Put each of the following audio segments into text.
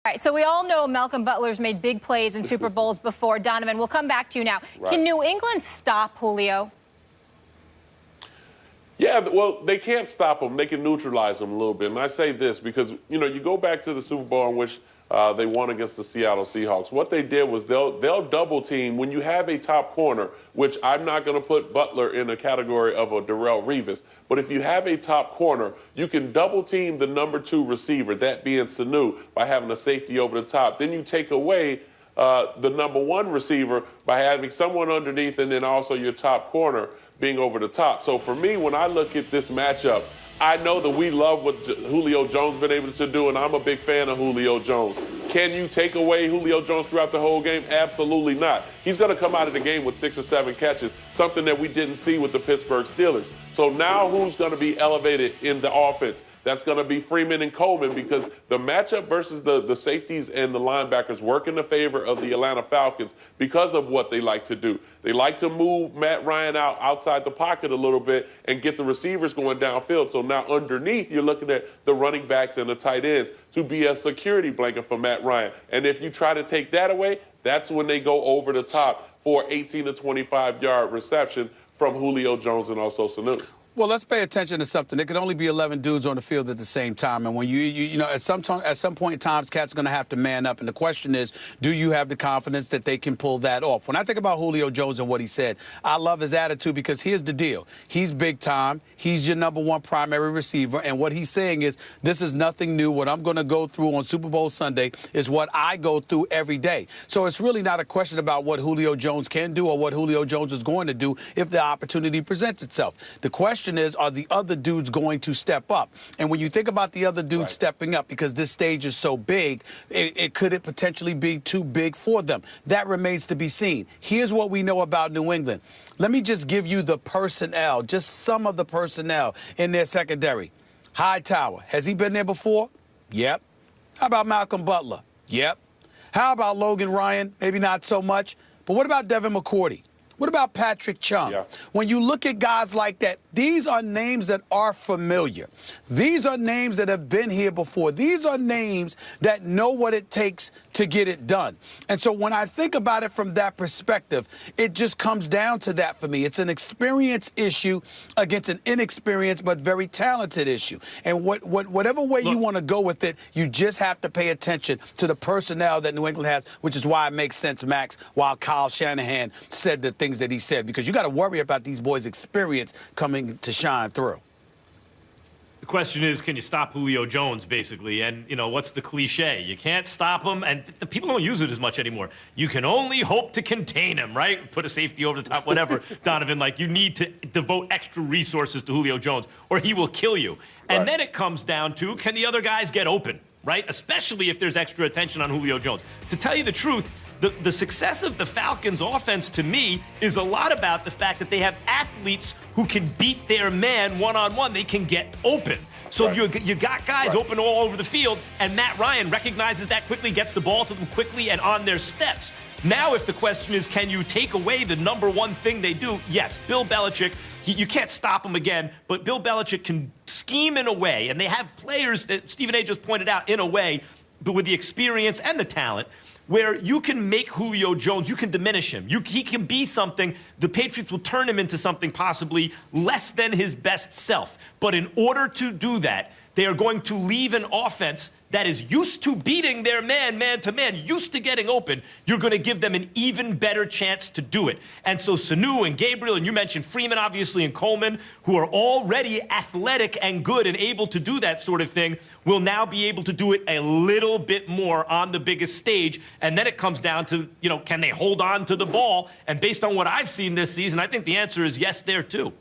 All right, so we all know Malcolm Butler's made big plays in Super Bowls before. Donovan, we'll come back to you now. Right. Can New England stop Julio? Yeah, well, they can't stop him. They can neutralize him a little bit. And I say this because, you know, you go back to the Super Bowl in which they won against the Seattle Seahawks. What they did was they'll double team when you have a top corner, which I'm not going to put Butler in the category of a Darrelle Revis. But if you have a top corner, you can double team the number 2 receiver, that being Sanu, by having a safety over the top. Then you take away the number 1 receiver by having someone underneath and then also your top corner being over the top. So for me, when I look at this matchup, I know that we love what Julio Jones been able to do, and I'm a big fan of Julio Jones. Can you take away Julio Jones throughout the whole game? Absolutely not. He's going to come out of the game with 6 or 7 catches, something that we didn't see with the Pittsburgh Steelers. So now who's going to be elevated in the offense? That's going to be Freeman and Coleman, because the matchup versus the safeties and the linebackers work in the favor of the Atlanta Falcons because of what they like to do. They like to move Matt Ryan outside the pocket a little bit and get the receivers going downfield. So now underneath, you're looking at the running backs and the tight ends to be a security blanket for Matt Ryan. And if you try to take that away, that's when they go over the top for 18 to 25-yard reception from Julio Jones and also Sanu. Well, let's pay attention to something. There could only be 11 dudes on the field at the same time, and when you know, at some point in time, cats are going to have to man up. And the question is, do you have the confidence that they can pull that off? When I think about Julio Jones and what he said, I love his attitude, because here's the deal: he's big time. He's your number 1 primary receiver, and what he's saying is, this is nothing new. What I'm going to go through on Super Bowl Sunday is what I go through every day. So it's really not a question about what Julio Jones can do or what Julio Jones is going to do if the opportunity presents itself. The question is, are the other dudes going to step up? And when you think about the other dudes stepping up, because this stage is so big, could it potentially be too big for them? That remains to be seen. Here's what we know about New England. Let me just give you the personnel, just some of the personnel in their secondary. Hightower, has he been there before? Yep. How about Malcolm Butler? Yep. How about Logan Ryan? Maybe not so much. But what about Devin McCourty? What about Patrick Chung? Yeah. When you look at guys like that, these are names that are familiar. These are names that have been here before. These are names that know what it takes to get it done. And so when I think about it from that perspective, it just comes down to that for me. It's an experience issue against an inexperienced but very talented issue. And whatever way you want to go with it, you just have to pay attention to the personnel that New England has, which is why it makes sense, Max, while Kyle Shanahan said the things that he said, because you got to worry about these boys' experience coming to shine through. The question is, can you stop Julio Jones, basically? And, you know, what's the cliche? You can't stop him, and the people don't use it as much anymore. You can only hope to contain him, right? Put a safety over the top, whatever. Donovan, like, you need to devote extra resources to Julio Jones, or he will kill you. And then it comes down to, can the other guys get open, right? Especially if there's extra attention on Julio Jones. To tell you the truth, the success of the Falcons' offense, to me, is a lot about the fact that they have athletes who can beat their man one-on-one. They can get open. So you got guys open all over the field, and Matt Ryan recognizes that quickly, gets the ball to them quickly and on their steps. Now, if the question is, can you take away the number 1 thing they do? Yes, Bill Belichick, you can't stop him again, but Bill Belichick can scheme in a way, and they have players that Stephen A. just pointed out, in a way, but with the experience and the talent, where you can make Julio Jones, you can diminish him. He can be something. The Patriots will turn him into something possibly less than his best self. But in order to do that, they are going to leave an offense that is used to beating their man to man, used to getting open. You're going to give them an even better chance to do it. And so Sanu and Gabriel, and you mentioned Freeman, obviously, and Coleman, who are already athletic and good and able to do that sort of thing, will now be able to do it a little bit more on the biggest stage. And then it comes down to, you know, can they hold on to the ball? And based on what I've seen this season, I think the answer is yes there, too.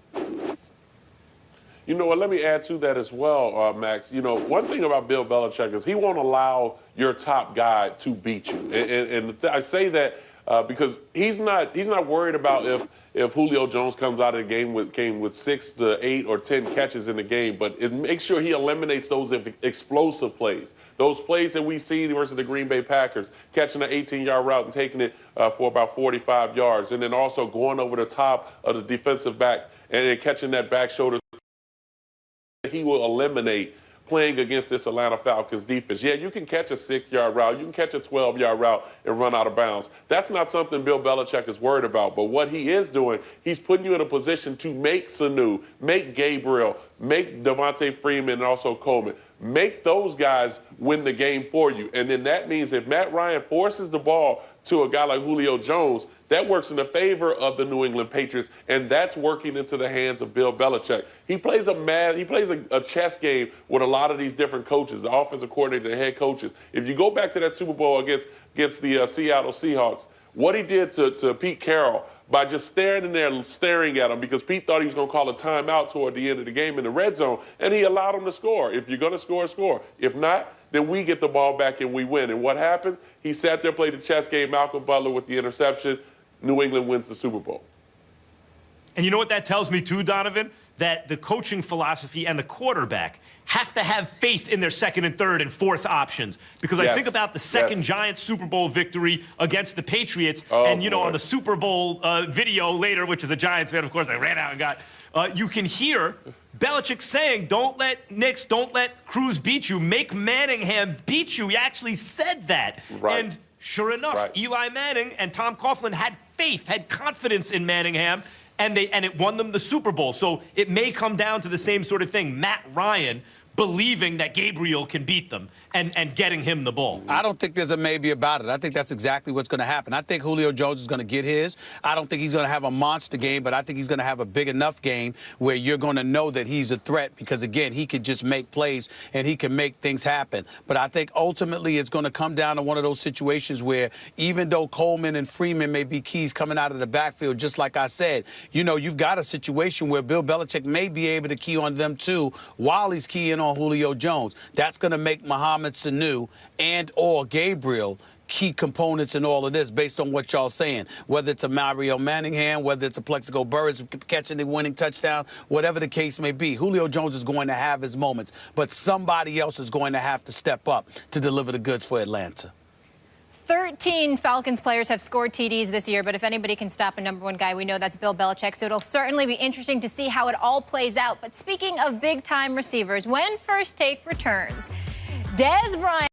You know what, let me add to that as well, Max. You know, one thing about Bill Belichick is he won't allow your top guy to beat you. And I say that because he's not worried about if Julio Jones comes out of the game with 6 to 8 or 10 catches in the game, but it makes sure he eliminates those explosive plays. Those plays that we see versus the Green Bay Packers, catching an 18-yard route and taking it for about 45 yards, and then also going over the top of the defensive back and then catching that back shoulder. He will eliminate playing against this Atlanta Falcons defense. Yeah, you can catch a 6-yard route, you can catch a 12-yard route and run out of bounds. That's not something Bill Belichick is worried about. But what he is doing, he's putting you in a position to make Sanu, make Gabriel, make Devontae Freeman and also Coleman. Make those guys win the game for you. And then that means if Matt Ryan forces the ball to a guy like Julio Jones, that works in the favor of the New England Patriots, and that's working into the hands of Bill Belichick. He plays a chess game with a lot of these different coaches, the offensive coordinator, the head coaches. If you go back to that Super Bowl against the Seattle Seahawks, what he did to Pete Carroll by just staring in there and staring at him because Pete thought he was going to call a timeout toward the end of the game in the red zone, and he allowed him to score. If you're going to score, score. If not, then we get the ball back and we win. And what happened? He sat there, played the chess game, Malcolm Butler with the interception. New England wins the Super Bowl. And you know what that tells me too, Donovan? That the coaching philosophy and the quarterback have to have faith in their second and third and fourth options. Because I think about the second Giants Super Bowl victory against the Patriots. And, you know, on the Super Bowl video later, which is a Giants fan, of course, I ran out and got, you can hear Belichick saying, don't let Cruz beat you. Make Manningham beat you. He actually said that. Right. And sure enough, Eli Manning and Tom Coughlin had faith, had confidence in Manningham, and it won them the Super Bowl. So it may come down to the same sort of thing. Matt Ryan believing that Gabriel can beat them and getting him the ball. I don't think there's a maybe about it. I think that's exactly what's going to happen. I think Julio Jones is going to get his. I don't think he's going to have a monster game, but I think he's going to have a big enough game where you're going to know that he's a threat because, again, he could just make plays and he can make things happen. But I think ultimately it's going to come down to one of those situations where even though Coleman and Freeman may be keys coming out of the backfield, just like I said, you know, you've got a situation where Bill Belichick may be able to key on them too while he's keying on Julio Jones. That's going to make Mohamed Sanu and or Gabriel key components in all of this based on what y'all saying, whether it's a Mario Manningham, whether it's a Plexico Burris catching the winning touchdown, whatever the case may be. Julio Jones is going to have his moments, but somebody else is going to have to step up to deliver the goods for Atlanta. 13 Falcons players have scored TDs this year, but if anybody can stop a _1 guy, we know that's Bill Belichick, so it'll certainly be interesting to see how it all plays out. But speaking of big-time receivers, when First Take returns, Dez Bryant